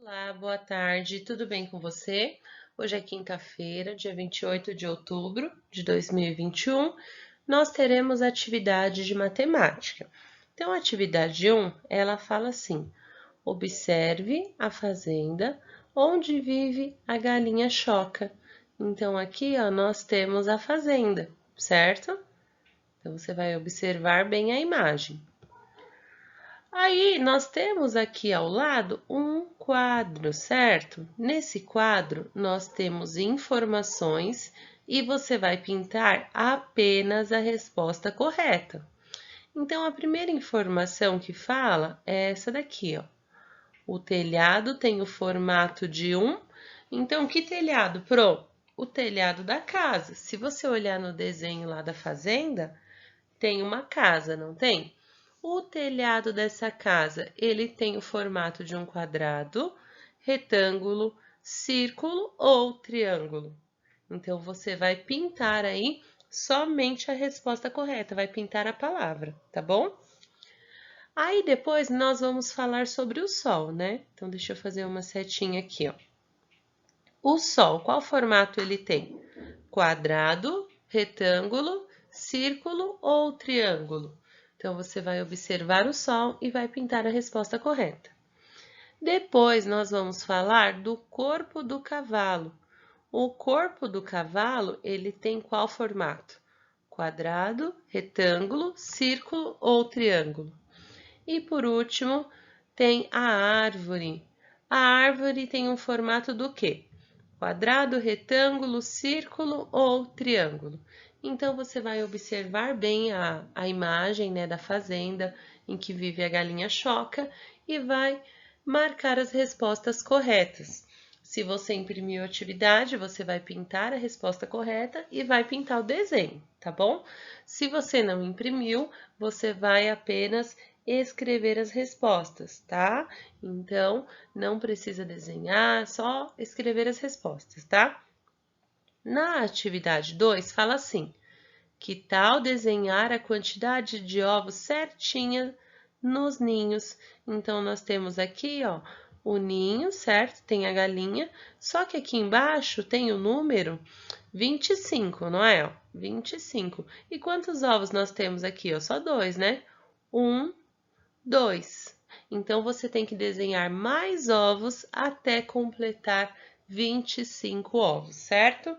Olá, boa tarde, tudo bem com você? Hoje é quinta-feira, dia 28 de outubro de 2021. Nós teremos atividade de matemática. Então, a atividade 1, ela fala assim: observe a fazenda onde vive a galinha Choca. Então, aqui, ó, nós temos a fazenda, certo? Então, você vai observar bem a imagem. Aí, nós temos aqui ao lado um quadro, certo? Nesse quadro, nós temos informações e você vai pintar apenas a resposta correta. Então, a primeira informação que fala é essa daqui, ó. O telhado tem o formato de um. Então, que telhado, Pro? O telhado da casa. Se você olhar no desenho lá da fazenda, tem uma casa, não tem? O telhado dessa casa, ele tem o formato de um quadrado, retângulo, círculo ou triângulo. Então, você vai pintar aí somente a resposta correta, vai pintar a palavra, tá bom? Aí, depois, nós vamos falar sobre o sol, né? Então, deixa eu fazer uma setinha aqui, ó. O sol, qual formato ele tem? Quadrado, retângulo, círculo ou triângulo? Então, você vai observar o sol e vai pintar a resposta correta. Depois, nós vamos falar do corpo do cavalo. O corpo do cavalo, ele tem qual formato? Quadrado, retângulo, círculo ou triângulo? E por último, tem a árvore. A árvore tem um formato do quê? Quadrado, retângulo, círculo ou triângulo? Então, você vai observar bem a imagem, né, da fazenda em que vive a galinha Choca e vai marcar as respostas corretas. Se você imprimiu a atividade, você vai pintar a resposta correta e vai pintar o desenho, tá bom? Se você não imprimiu, você vai apenas escrever as respostas, tá? Então, não precisa desenhar, só escrever as respostas, tá? Na atividade 2, fala assim: que tal desenhar a quantidade de ovos certinha nos ninhos? Então, nós temos aqui, ó, o ninho, certo? Tem a galinha, só que aqui embaixo tem o número 25, não é? 25. E quantos ovos nós temos aqui? Ó? Só dois, né? 1, 2. Então, você tem que desenhar mais ovos até completar 25 ovos, certo?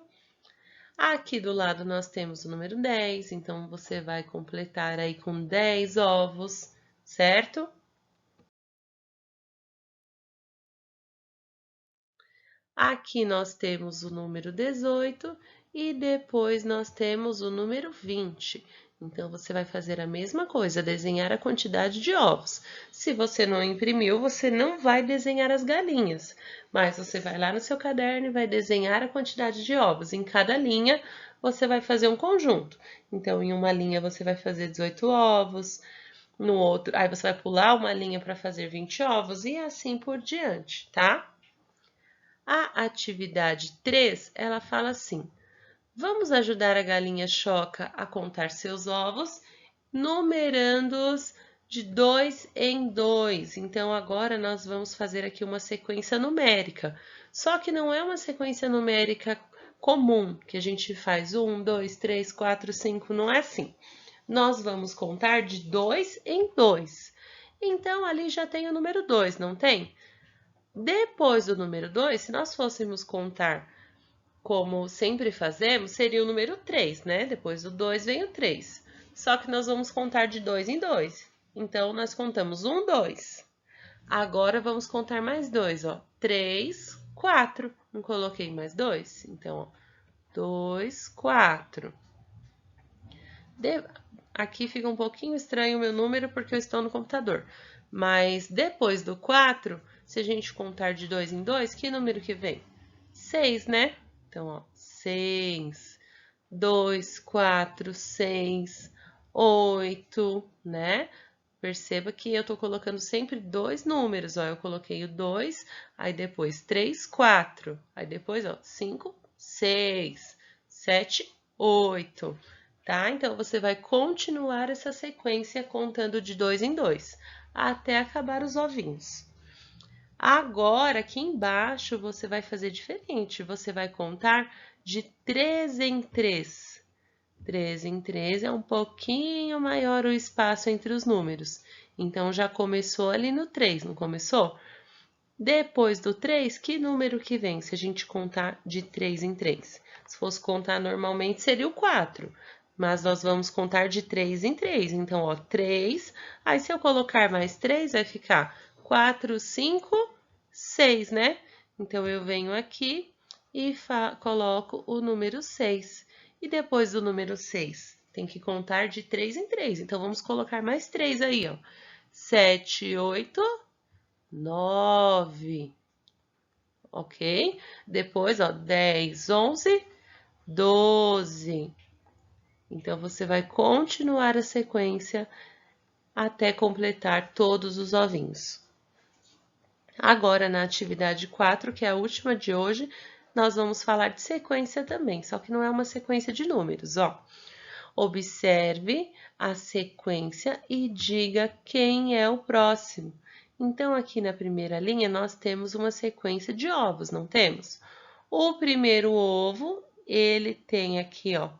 Aqui do lado nós temos o número 10, então você vai completar aí com 10 ovos, certo? Aqui nós temos o número 18 e depois nós temos o número 20. Então, você vai fazer a mesma coisa, desenhar a quantidade de ovos. Se você não imprimiu, você não vai desenhar as galinhas, mas você vai lá no seu caderno e vai desenhar a quantidade de ovos. Em cada linha, você vai fazer um conjunto. Então, em uma linha, você vai fazer 18 ovos, no outro, aí você vai pular uma linha para fazer 20 ovos e assim por diante, tá? A atividade 3, ela fala assim: vamos ajudar a galinha Choca a contar seus ovos, numerando-os de 2 em 2. Então, agora nós vamos fazer aqui uma sequência numérica. Só que não é uma sequência numérica comum, que a gente faz 1, 2, 3, 4, 5, não é assim. Nós vamos contar de 2 em 2. Então, ali já tem o número 2, não tem? Depois do número 2, se nós fôssemos contar como sempre fazemos, seria o número 3, né? Depois do 2 vem o 3. Só que nós vamos contar de 2 em 2. Então, nós contamos 1, 2. Agora, vamos contar mais 2, ó. 3, 4. Não coloquei mais 2? Então, ó, 2, 4. Aqui fica um pouquinho estranho o meu número porque eu estou no computador. Mas depois do 4, se a gente contar de 2 em 2, que número que vem? 6, né? Então, ó, 6, 2, 4, 6, 8, né? Perceba que eu tô colocando sempre dois números, ó. Eu coloquei o 2, aí depois 3, 4, aí depois, ó, 5, 6, 7, 8, tá? Então, você vai continuar essa sequência contando de 2 em 2, até acabar os ovinhos. Agora, aqui embaixo, você vai fazer diferente. Você vai contar de 3 em 3. 3 em 3 é um pouquinho maior o espaço entre os números. Então, já começou ali no 3, não começou? Depois do 3, que número que vem se a gente contar de 3 em 3? Se fosse contar normalmente, seria o 4. Mas nós vamos contar de 3 em 3. Então, ó, 3. Aí, se eu colocar mais 3, vai ficar 4, 5, 6, né? Então, eu venho aqui e coloco o número 6. E depois do número 6, tem que contar de 3 em 3. Então, vamos colocar mais 3 aí, ó. 7, 8, 9, ok? Depois, ó, 10, 11, 12. Então, você vai continuar a sequência até completar todos os ovinhos. Agora, na atividade 4, que é a última de hoje, nós vamos falar de sequência também, só que não é uma sequência de números, ó. Observe a sequência e diga quem é o próximo. Então, aqui na primeira linha, nós temos uma sequência de ovos, não temos? O primeiro ovo, ele tem aqui, ó,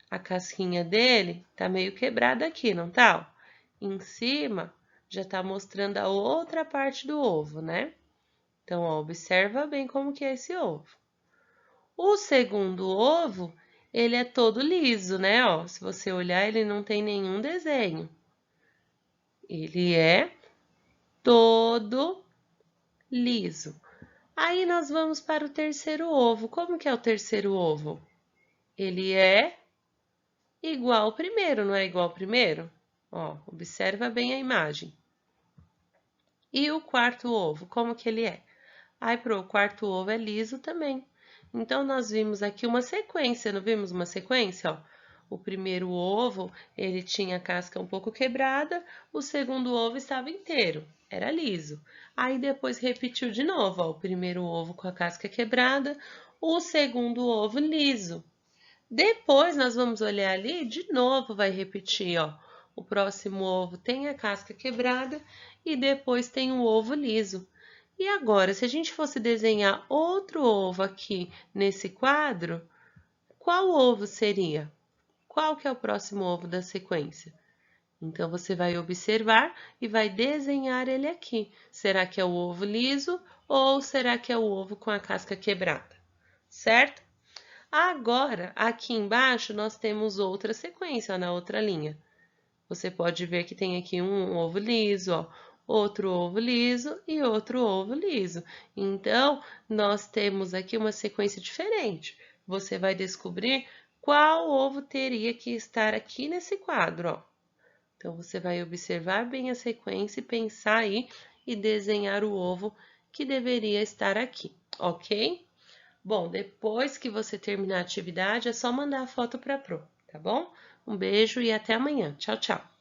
a casquinha dele tá meio quebrada aqui, não tá? Em cima, já tá mostrando a outra parte do ovo, né? Então, ó, observa bem como que é esse ovo. O segundo ovo, ele é todo liso, né? Ó, se você olhar, ele não tem nenhum desenho. Ele é todo liso. Aí nós vamos para o terceiro ovo. Como que é o terceiro ovo? Ele é igual ao primeiro, não é igual ao primeiro? Ó, observa bem a imagem. E o quarto ovo, como que ele é? Aí, pro quarto ovo é liso também. Então, nós vimos aqui uma sequência, não vimos uma sequência? Ó, o primeiro ovo, ele tinha a casca um pouco quebrada, o segundo ovo estava inteiro, era liso. Aí, depois repetiu de novo, ó, o primeiro ovo com a casca quebrada, o segundo ovo liso. Depois, nós vamos olhar ali, de novo vai repetir, ó. O próximo ovo tem a casca quebrada e depois tem o ovo liso. E agora, se a gente fosse desenhar outro ovo aqui nesse quadro, qual ovo seria? Qual que é o próximo ovo da sequência? Então, você vai observar e vai desenhar ele aqui. Será que é o ovo liso ou será que é o ovo com a casca quebrada? Certo? Agora, aqui embaixo, nós temos outra sequência, ó, na outra linha. Você pode ver que tem aqui um ovo liso, ó, outro ovo liso e outro ovo liso. Então, nós temos aqui uma sequência diferente. Você vai descobrir qual ovo teria que estar aqui nesse quadro, ó. Então, você vai observar bem a sequência e pensar aí e desenhar o ovo que deveria estar aqui, ok? Bom, depois que você terminar a atividade, é só mandar a foto para a Pro, tá bom? Um beijo e até amanhã. Tchau, tchau!